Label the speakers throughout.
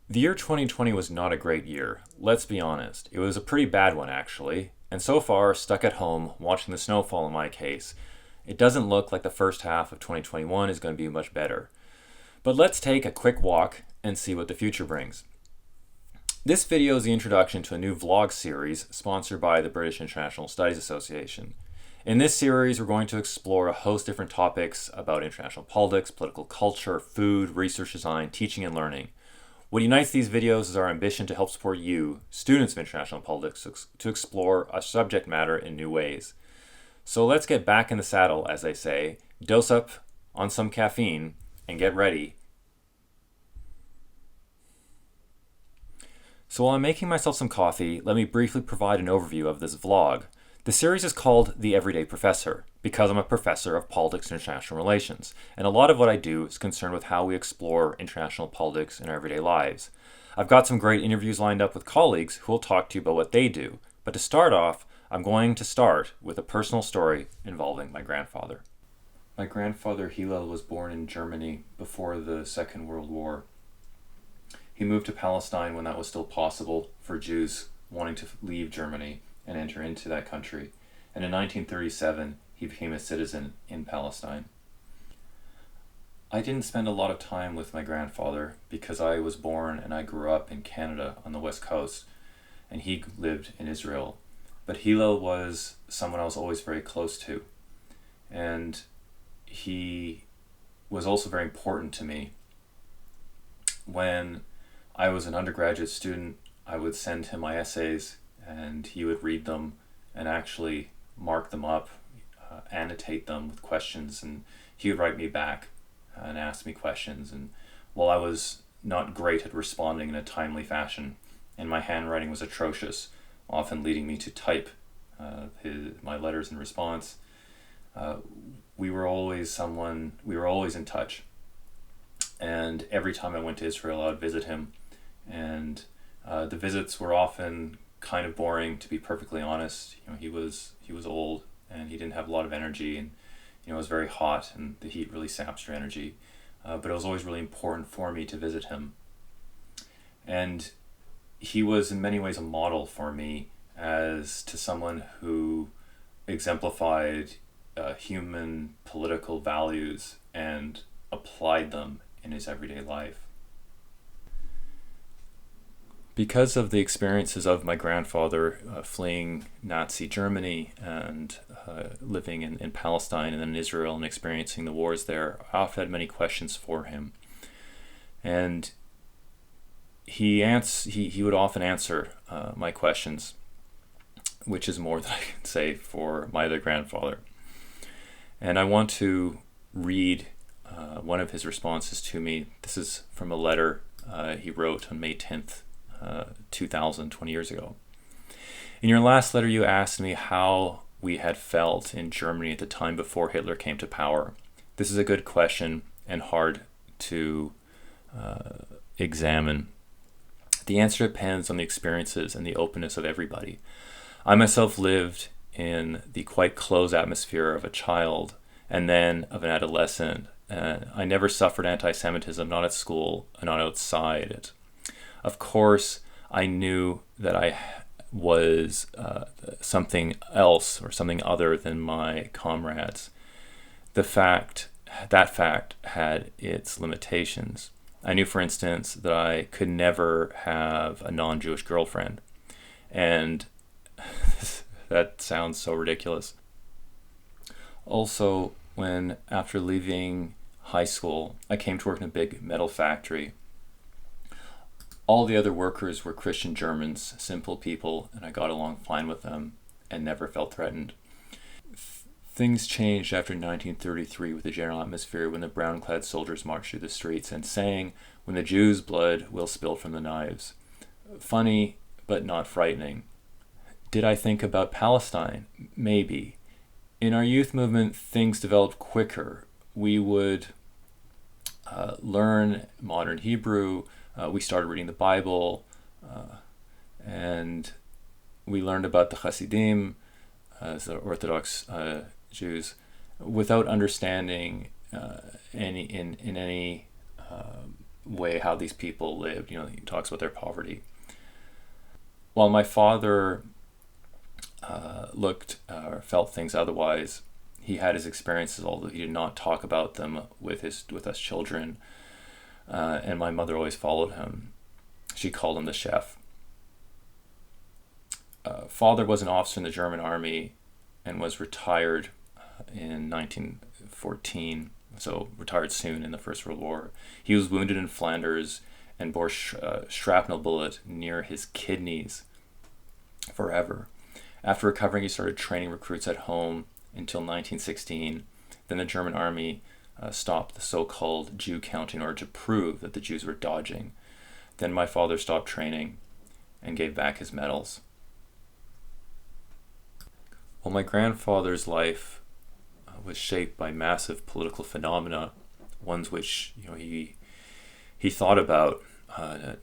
Speaker 1: The year 2020 was not a great year, let's be honest. It was a pretty bad one, actually. And so far, stuck at home, watching the snowfall in my case, it doesn't look like the first half of 2021 is going to be much better. But let's take a quick walk and see what the future brings. This video is the introduction to a new vlog series sponsored by the British International Studies Association. In this series, we're going to explore a host of different topics about international politics, political culture, food, research design, teaching, and learning. What unites these videos is our ambition to help support you, students of international politics, to explore a subject matter in new ways. So let's get back in the saddle, as they say, dose up on some caffeine, and get ready. So while I'm making myself some coffee, let me briefly provide an overview of this vlog. The series is called The Everyday Professor, because I'm a professor of politics and international relations, and a lot of what I do is concerned with how we explore international politics in our everyday lives. I've got some great interviews lined up with colleagues who will talk to you about what they do, but to start off, I'm going to start with a personal story involving my grandfather. My grandfather Hillel was born in Germany before the Second World War. He moved to Palestine when that was still possible for Jews wanting to leave Germany and enter into that country. And in 1937, he became a citizen in Palestine. I didn't spend a lot of time with my grandfather because I was born and I grew up in Canada on the West Coast, and he lived in Israel. But Hillel was someone I was always very close to, and he was also very important to me. When I was an undergraduate student, I would send him my essays, and he would read them and actually mark them up, annotate them with questions, and he would write me back and ask me questions. And while I was not great at responding in a timely fashion, and my handwriting was atrocious, often leading me to type my letters in response, we were always in touch. And every time I went to Israel, I would visit him, and the visits were often kind of boring, to be perfectly honest. He was old, and he didn't have a lot of energy, and it was very hot, and the heat really saps your energy. But it was always really important for me to visit him, and he was in many ways a model for me as to someone who exemplified human political values and applied them in his everyday life. Because of the experiences of my grandfather fleeing Nazi Germany and living in Palestine and then in Israel and experiencing the wars there, I often had many questions for him. And he would often answer my questions, which is more than I can say for my other grandfather. And I want to read one of his responses to me. This is from a letter he wrote on May 10th, 2000, 20 years ago. In your last letter, you asked me how we had felt in Germany at the time before Hitler came to power. This is a good question and hard to examine. The answer depends on the experiences and the openness of everybody. I myself lived in the quite closed atmosphere of a child and then of an adolescent. I never suffered anti-Semitism, not at school, not outside it. Of course, I knew that I was something else or something other than my comrades. That fact had its limitations. I knew, for instance, that I could never have a non-Jewish girlfriend. And that sounds so ridiculous. Also, when after leaving high school, I came to work in a big metal factory. All the other workers were Christian Germans, simple people, and I got along fine with them and never felt threatened. Things changed after 1933 with the general atmosphere when the brown-clad soldiers marched through the streets and sang, "When the Jews' blood will spill from the knives." Funny, but not frightening. Did I think about Palestine? Maybe. In our youth movement, things developed quicker. We would learn modern Hebrew. We started reading the Bible, and we learned about the Hasidim, the Orthodox Jews, without understanding any way how these people lived. He talks about their poverty. While my father looked or felt things otherwise, he had his experiences, although he did not talk about them with us children. And my mother always followed him. She called him the chef. Father was an officer in the German army and was retired in 1914, so retired soon in the First World War. He was wounded in Flanders and bore shrapnel bullet near his kidneys forever. After recovering, he started training recruits at home until 1916. Then the German army stopped the so-called Jew count in order to prove that the Jews were dodging. Then my father stopped training and gave back his medals. Well, my grandfather's life was shaped by massive political phenomena, ones which he thought about,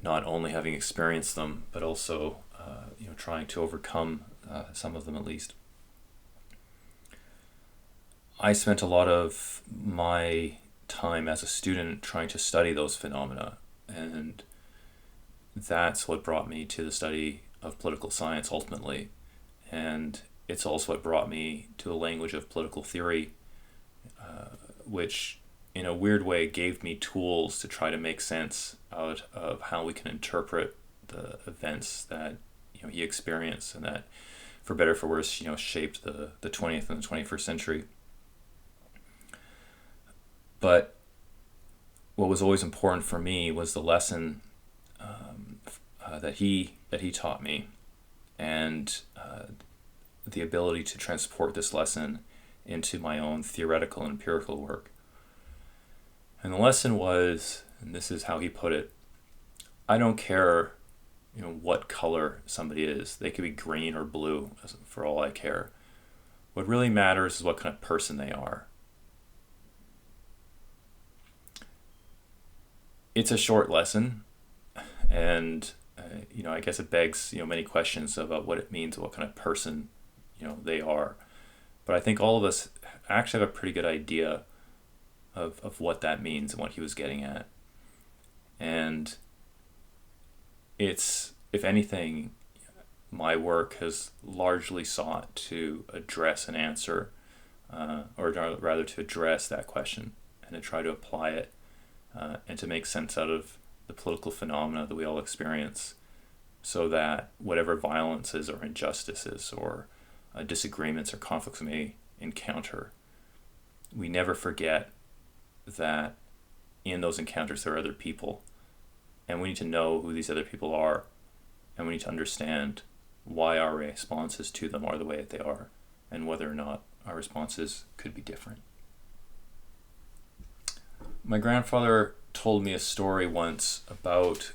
Speaker 1: not only having experienced them, but also trying to overcome some of them at least. I spent a lot of my time as a student trying to study those phenomena, and that's what brought me to the study of political science ultimately. And it's also what brought me to the language of political theory, which in a weird way gave me tools to try to make sense out of how we can interpret the events that he experienced, and that, for better or for worse, shaped the 20th and the 21st century. But what was always important for me was the lesson that he taught me, and the ability to transport this lesson into my own theoretical and empirical work. And the lesson was, and this is how he put it, I don't care what color somebody is. They could be green or blue, for all I care. What really matters is what kind of person they are. It's a short lesson, and I guess it begs many questions about what it means, what kind of person they are. But I think all of us actually have a pretty good idea of what that means and what he was getting at. And it's, if anything, my work has largely sought to address and answer, or rather to address that question and to try to apply it, and to make sense out of the political phenomena that we all experience, so that whatever violences or injustices or disagreements or conflicts we may encounter, we never forget that in those encounters there are other people, and we need to know who these other people are, and we need to understand why our responses to them are the way that they are, and whether or not our responses could be different. My grandfather told me a story once about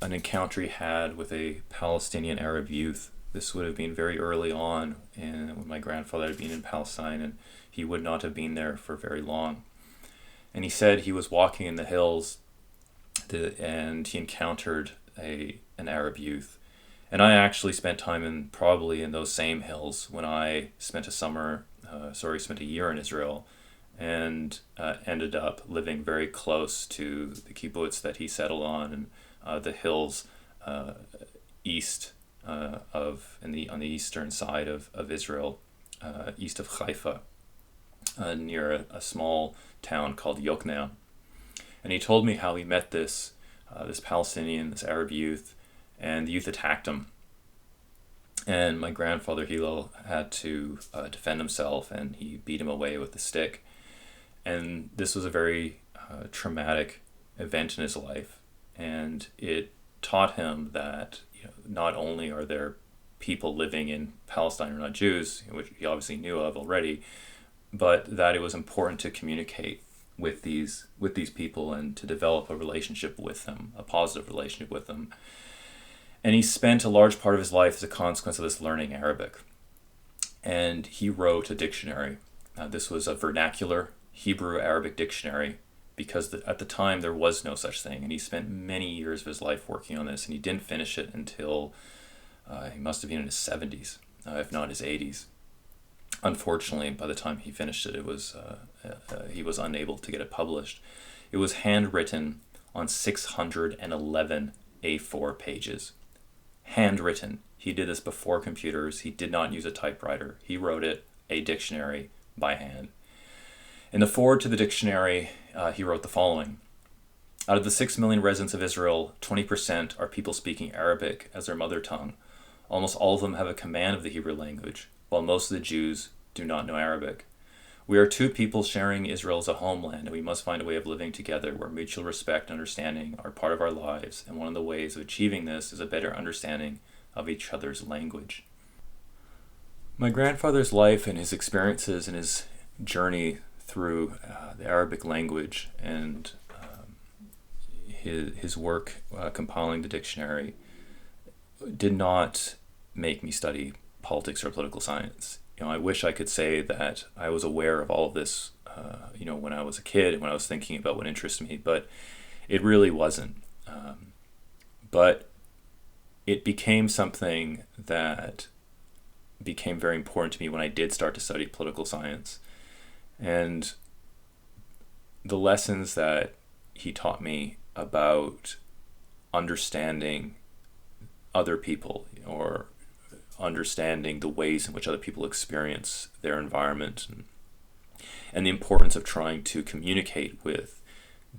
Speaker 1: an encounter he had with a Palestinian Arab youth. This would have been very early on when my grandfather had been in Palestine, and he would not have been there for very long. And he said he was walking in the hills and he encountered an Arab youth. And I actually spent time probably in those same hills when I spent a year in Israel, and ended up living very close to the kibbutz that he settled on, and the hills east on the eastern side of Israel, east of Haifa, near a small town called Yokneam. And he told me how he met this Palestinian, this Arab youth, and the youth attacked him. And my grandfather Hillel had to defend himself, and he beat him away with a stick. And this was a very traumatic event in his life, and it taught him that not only are there people living in Palestine who are not Jews, which he obviously knew of already, but that it was important to communicate with these people and to develop a relationship with them, a positive relationship with them. And he spent a large part of his life as a consequence of this learning Arabic. And he wrote a dictionary. This was a vernacular Hebrew-Arabic dictionary, because at the time there was no such thing. And he spent many years of his life working on this, and he didn't finish it until he must have been in his 70s, if not his 80s. Unfortunately, by the time he finished it, he was unable to get it published. It was handwritten on 611 A4 pages. Handwritten. He did this before computers. He did not use a typewriter. He wrote it, a dictionary, by hand. In the foreword to the dictionary, he wrote the following. Out of the 6 million residents of Israel, 20% are people speaking Arabic as their mother tongue. Almost all of them have a command of the Hebrew language, while most of the Jews do not know Arabic. We are two people sharing Israel as a homeland, and we must find a way of living together where mutual respect and understanding are part of our lives, and one of the ways of achieving this is a better understanding of each other's language. My grandfather's life and his experiences and his journey through the Arabic language and his work compiling the dictionary did not make me study politics or political science. I wish I could say that I was aware of all of this, when I was a kid and when I was thinking about what interested me, but it really wasn't. But it became something that became very important to me when I did start to study political science. And the lessons that he taught me about understanding other people, or understanding the ways in which other people experience their environment, and the importance of trying to communicate with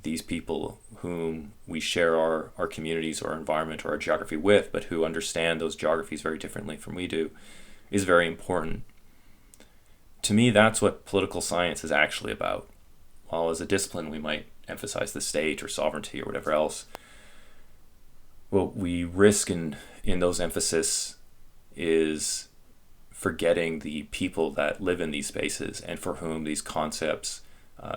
Speaker 1: these people whom we share our communities or our environment or our geography with, but who understand those geographies very differently from we do, is very important. To me, that's what political science is actually about. While as a discipline we might emphasize the state or sovereignty or whatever else, what we risk in those emphasis is forgetting the people that live in these spaces and for whom these concepts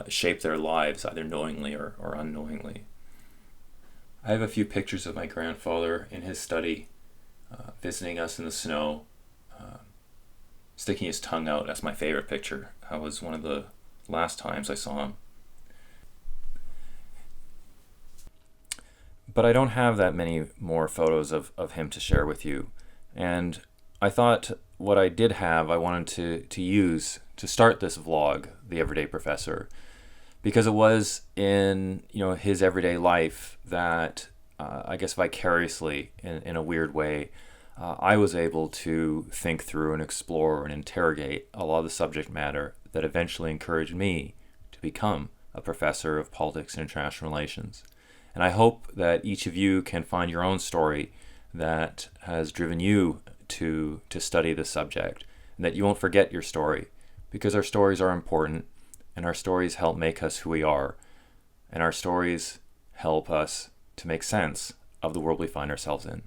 Speaker 1: shape their lives, either knowingly or unknowingly. I have a few pictures of my grandfather in his study, visiting us in the snow, sticking his tongue out. That's my favorite picture. That was one of the last times I saw him. But I don't have that many more photos of him to share with you. And I thought what I did have, I wanted to use to start this vlog, The Everyday Professor, because it was in his everyday life that I guess vicariously, in a weird way, I was able to think through and explore and interrogate a lot of the subject matter that eventually encouraged me to become a professor of politics and international relations. And I hope that each of you can find your own story that has driven you to study this subject, and that you won't forget your story, because our stories are important, and our stories help make us who we are, and our stories help us to make sense of the world we find ourselves in.